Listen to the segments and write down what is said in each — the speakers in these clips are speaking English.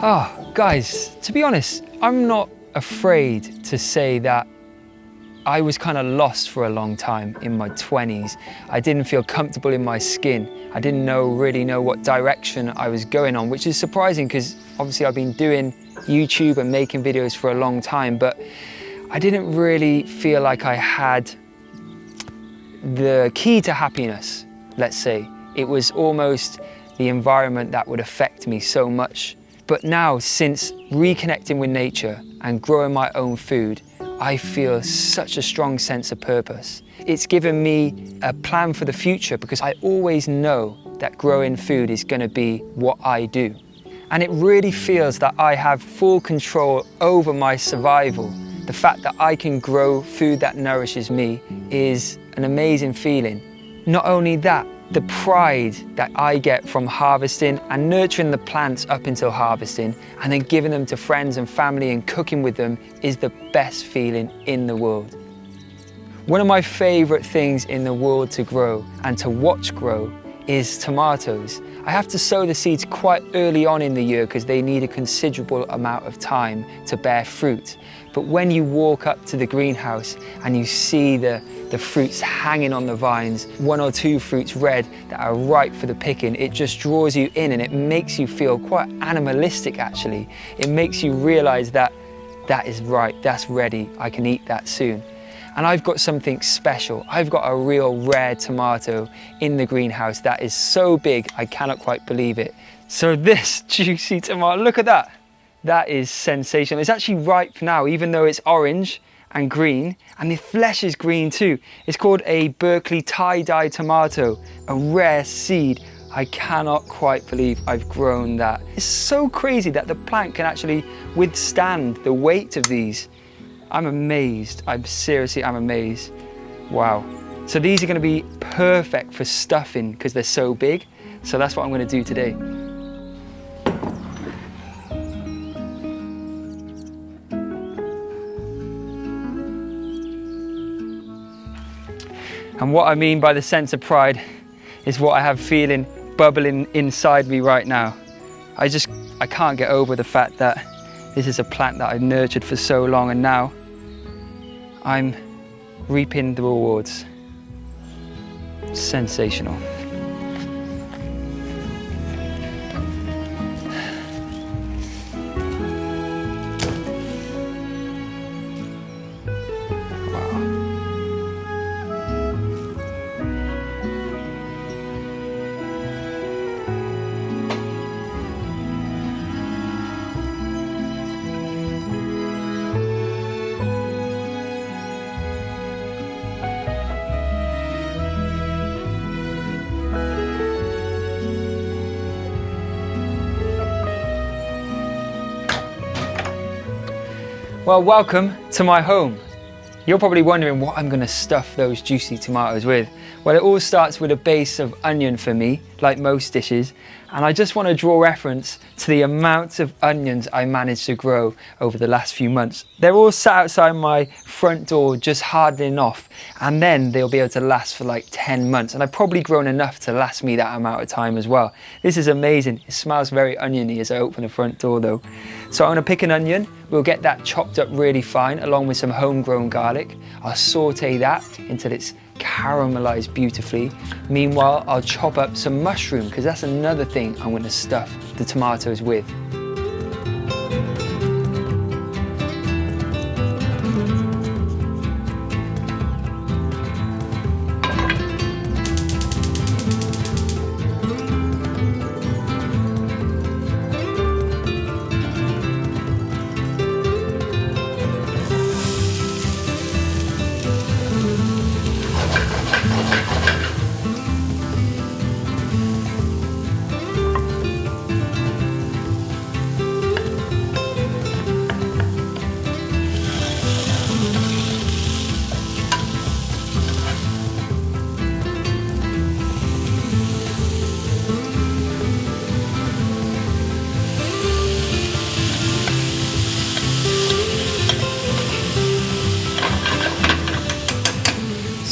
Oh, guys, to be honest, I'm not afraid to say that I was kind of lost for a long time in my 20s. I didn't feel comfortable in my skin. I didn't really know what direction I was going on, which is surprising because obviously I've been doing YouTube and making videos for a long time, but I didn't really feel like I had the key to happiness, let's say. It was almost the environment that would affect me so much. But now, since reconnecting with nature and growing my own food, I feel such a strong sense of purpose. It's given me a plan for the future because I always know that growing food is going to be what I do. And it really feels that I have full control over my survival. The fact that I can grow food that nourishes me is an amazing feeling. Not only that, the pride that I get from harvesting and nurturing the plants up until harvesting and then giving them to friends and family and cooking with them is the best feeling in the world. One of my favorite things in the world to grow and to watch grow is tomatoes. I have to sow the seeds quite early on in the year because they need a considerable amount of time to bear fruit. But when you walk up to the greenhouse and you see the fruits hanging on the vines, 1 or 2 fruits red that are ripe for the picking, it just draws you in and it makes you feel quite animalistic actually. It makes you realize that that is ripe, that's ready, I can eat that soon. And I've got something special. I've got a real rare tomato in the greenhouse that is so big, I cannot quite believe it. So this juicy tomato, look at that. That is sensational. It's actually ripe now, even though it's orange and green, and the flesh is green too. It's called a Berkeley tie-dye tomato, a rare seed. I cannot quite believe I've grown that. It's so crazy that the plant can actually withstand the weight of these. I'm amazed. I'm amazed. Wow. So these are going to be perfect for stuffing because they're so big. So that's what I'm going to do today. And what I mean by the sense of pride is what I have feeling bubbling inside me right now. I can't get over the fact that this is a plant that I've nurtured for so long and now I'm reaping the rewards. Sensational. Well, welcome to my home. You're probably wondering what I'm going to stuff those juicy tomatoes with. Well, it all starts with a base of onion for me, like most dishes, and I just want to draw reference to the amount of onions I managed to grow over the last few months. They're all sat outside my front door just hardening off, and then they'll be able to last for like 10 months, and I've probably grown enough to last me that amount of time as well. This is amazing. It smells very oniony as I open the front door though. So I'm going to pick an onion. We'll get that chopped up really fine along with some homegrown garlic. I'll saute that until it's caramelized beautifully. Meanwhile, I'll chop up some mushroom because that's another thing I'm going to stuff the tomatoes with.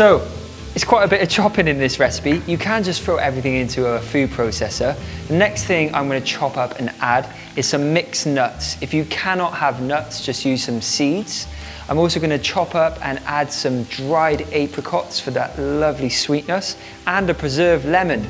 So, It's quite a bit of chopping in this recipe. You can just throw everything into a food processor. The next thing I'm going to chop up and add is some mixed nuts. If you cannot have nuts, just use some seeds. I'm also going to chop up and add some dried apricots for that lovely sweetness, and a preserved lemon.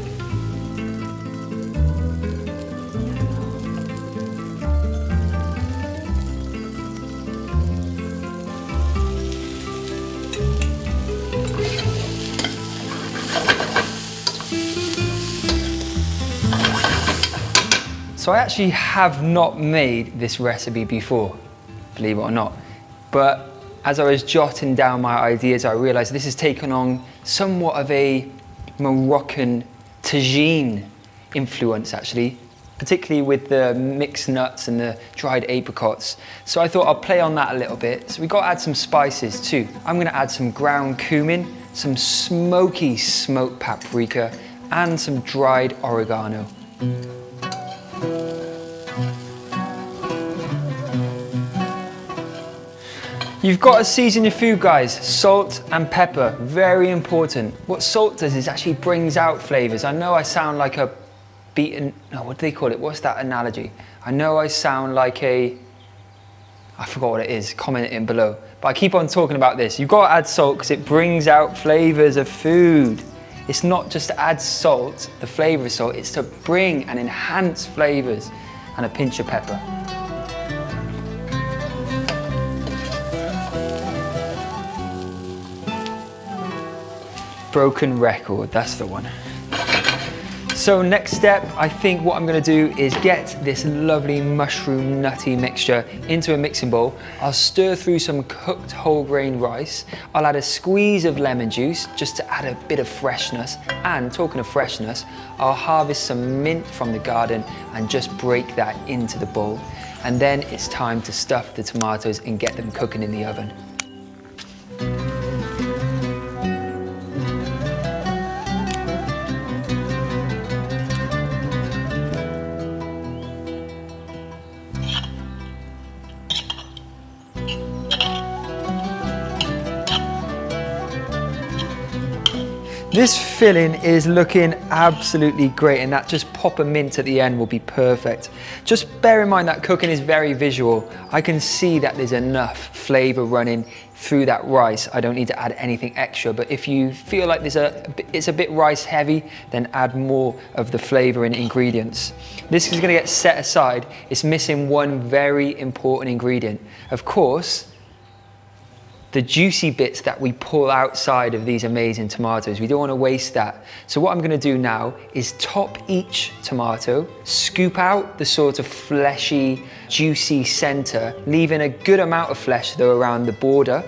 So I actually have not made this recipe before, believe it or not. But as I was jotting down my ideas, I realized this has taken on somewhat of a Moroccan tagine influence actually, particularly with the mixed nuts and the dried apricots. So I thought I'll play on that a little bit. So we've got to add some spices too. I'm gonna add some ground cumin, some smoky smoked paprika, and some dried oregano. You've got to season your food, guys. Salt and pepper, very important. What salt does is actually brings out flavors. I know I sound like a beaten, no, what do they call it? What's that analogy? I know I sound like a, I forgot what it is, comment it below. But I keep on talking about this. You've got to add salt because it brings out flavors of food. It's not just to add salt, the flavor of salt, it's to bring and enhance flavors, and a pinch of pepper. Broken record, that's the one. So next step, I think what I'm gonna do is get this lovely mushroom nutty mixture into a mixing bowl. I'll stir through some cooked whole grain rice. I'll add a squeeze of lemon juice just to add a bit of freshness. And talking of freshness, I'll harvest some mint from the garden and just break that into the bowl. And then it's time to stuff the tomatoes and get them cooking in the oven. This filling is looking absolutely great, and that just pop of mint at the end will be perfect. Just bear in mind that cooking is very visual. I can see that there's enough flavor running through that rice. I don't need to add anything extra, but if you feel like it's a bit rice heavy, then add more of the flavor and ingredients. This is gonna get set aside. It's missing one very important ingredient. Of course, the juicy bits that we pull outside of these amazing tomatoes. We don't want to waste that. So what I'm going to do now is top each tomato, scoop out the sort of fleshy, juicy center, leaving a good amount of flesh though around the border.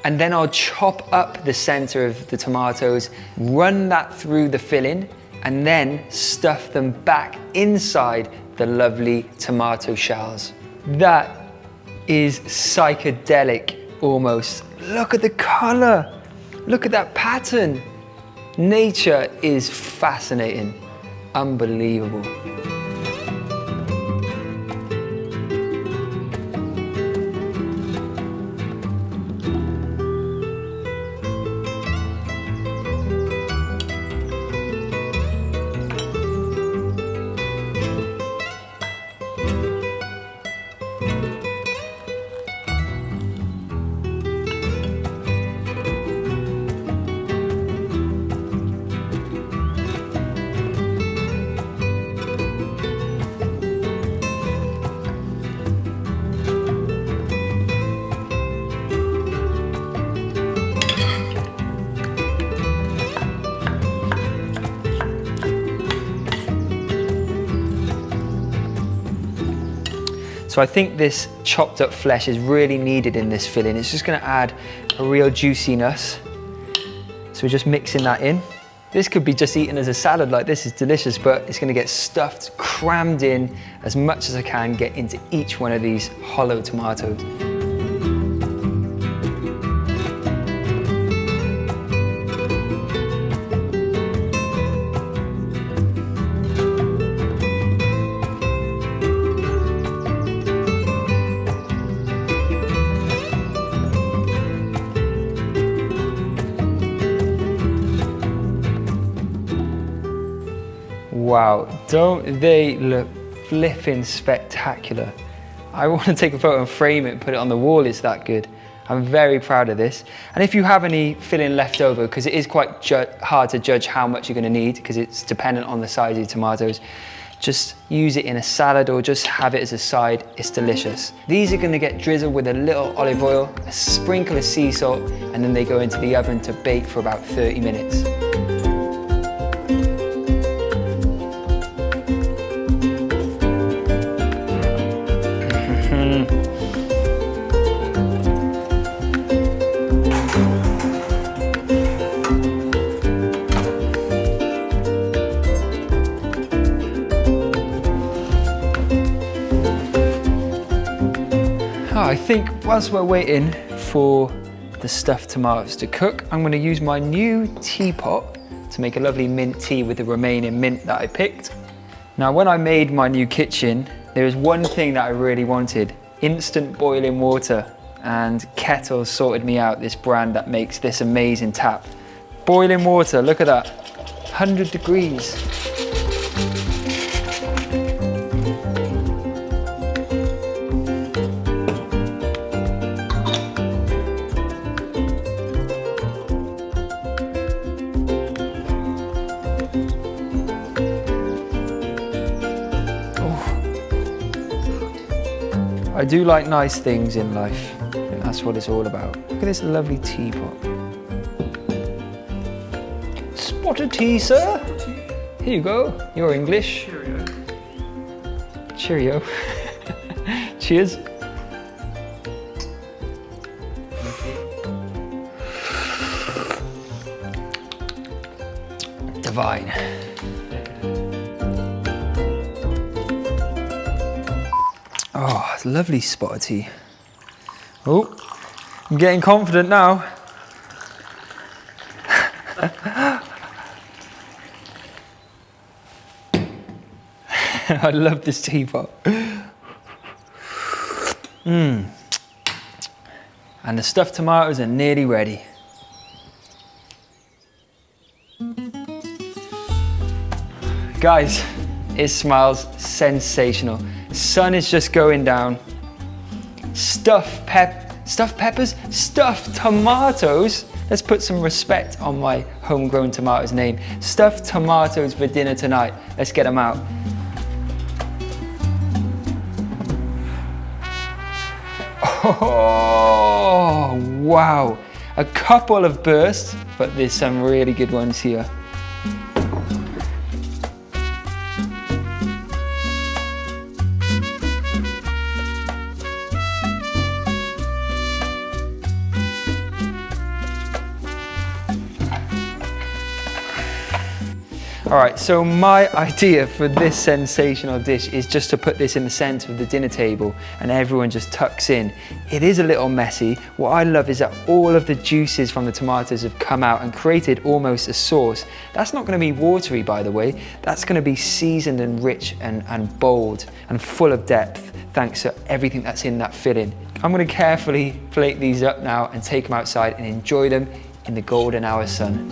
And then I'll chop up the center of the tomatoes, run that through the filling, and then stuff them back inside the lovely tomato shells. That is psychedelic. Almost. Look at the color. Look at that pattern. Nature is fascinating. Unbelievable. So I think this chopped up flesh is really needed in this filling. It's just gonna add a real juiciness. So we're just mixing that in. This could be just eaten as a salad like this, is delicious, but it's gonna get stuffed, crammed in as much as I can get into each one of these hollow tomatoes. Wow, don't they look flipping spectacular? I want to take a photo and frame it and put it on the wall, it's that good. I'm very proud of this. And if you have any filling left over, because it is quite hard to judge how much you're going to need, because it's dependent on the size of your tomatoes, just use it in a salad or just have it as a side, it's delicious. These are going to get drizzled with a little olive oil, a sprinkle of sea salt, and then they go into the oven to bake for about 30 minutes. I think whilst we're waiting for the stuffed tomatoes to cook, I'm going to use my new teapot to make a lovely mint tea with the remaining mint that I picked. Now, when I made my new kitchen, there was one thing that I really wanted: instant boiling water, and Kettle sorted me out this brand that makes this amazing tap. Boiling water, look at that, 100 degrees. I do like nice things in life, and that's what it's all about. Look at this lovely teapot. Spot of tea, sir. Here you go. You're English. Cheerio. Cheerio. Cheers. Divine. Oh, it's a lovely spot of tea. Oh, I'm getting confident now. I love this teapot. And the stuffed tomatoes are nearly ready. Guys, it smells sensational. Sun is just going down. Stuffed peppers, stuffed tomatoes. Let's put some respect on my homegrown tomatoes name. Stuffed tomatoes for dinner tonight. Let's get them out. Oh, wow. A couple of bursts, but there's some really good ones here. All right, so my idea for this sensational dish is just to put this in the center of the dinner table and everyone just tucks in. It is a little messy. What I love is that all of the juices from the tomatoes have come out and created almost a sauce. That's not gonna be watery, by the way. That's gonna be seasoned and rich and bold and full of depth, thanks to everything that's in that filling. I'm gonna carefully plate these up now and take them outside and enjoy them in the golden hour sun.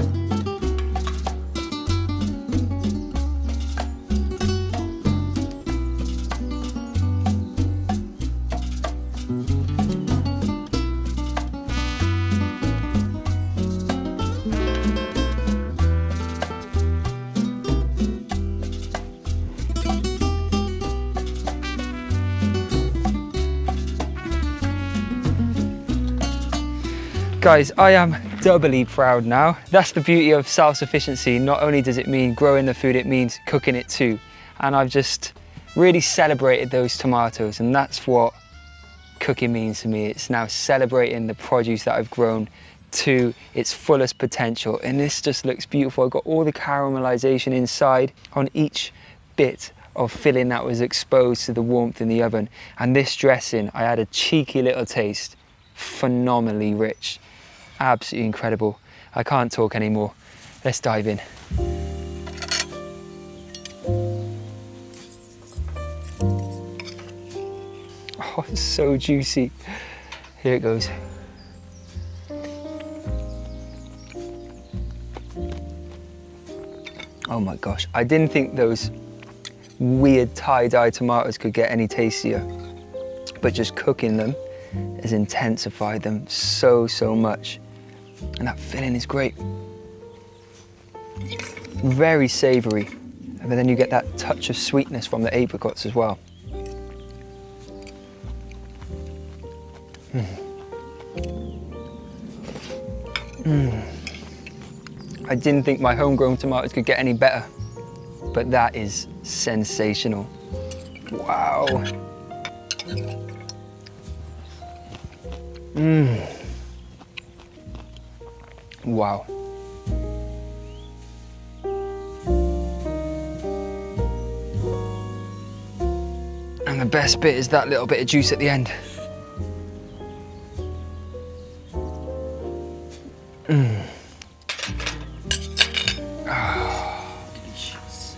Guys, I am doubly proud now. That's the beauty of self-sufficiency. Not only does it mean growing the food, it means cooking it too. And I've just really celebrated those tomatoes, and that's what cooking means to me. It's now celebrating the produce that I've grown to its fullest potential. And this just looks beautiful. I've got all the caramelization inside on each bit of filling that was exposed to the warmth in the oven. And this dressing, I had a cheeky little taste. Phenomenally rich. Absolutely incredible. I can't talk anymore. Let's dive in. Oh, it's so juicy. Here it goes. Oh my gosh, I didn't think those weird tie-dye tomatoes could get any tastier, but just cooking them has intensified them so much. And that filling is great. Very savoury, but then you get that touch of sweetness from the apricots as well. I didn't think my homegrown tomatoes could get any better, but that is sensational. Wow. Wow. And the best bit is that little bit of juice at the end. Delicious.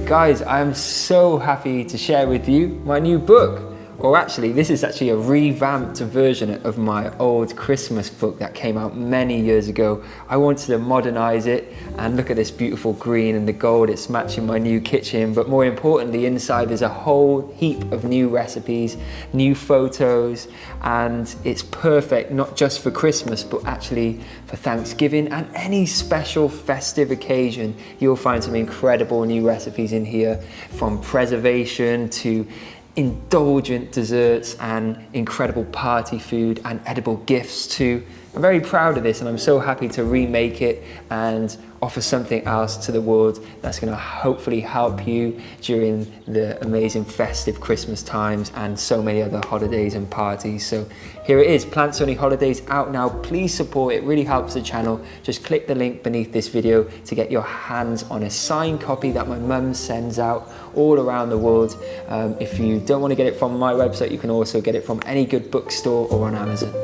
Guys, I'm so happy to share with you my new book. Or actually, this is actually a revamped version of my old Christmas book that came out many years ago. I wanted to modernize it, and look at this beautiful green and the gold, it's matching my new kitchen. But more importantly, inside there's a whole heap of new recipes, new photos, and it's perfect not just for Christmas, but actually for Thanksgiving and any special festive occasion. You'll find some incredible new recipes in here, from preservation to indulgent desserts and incredible party food and edible gifts too. I'm very proud of this, and I'm so happy to remake it and offer something else to the world that's going to hopefully help you during the amazing festive Christmas times and so many other holidays and parties. So here it is, Plants Only Holidays, out now. Please support it, really helps the channel. Just click the link beneath this video to get your hands on a signed copy that my mum sends out all around the world. If you don't want to get it from my website, you can also get it from any good bookstore or on Amazon.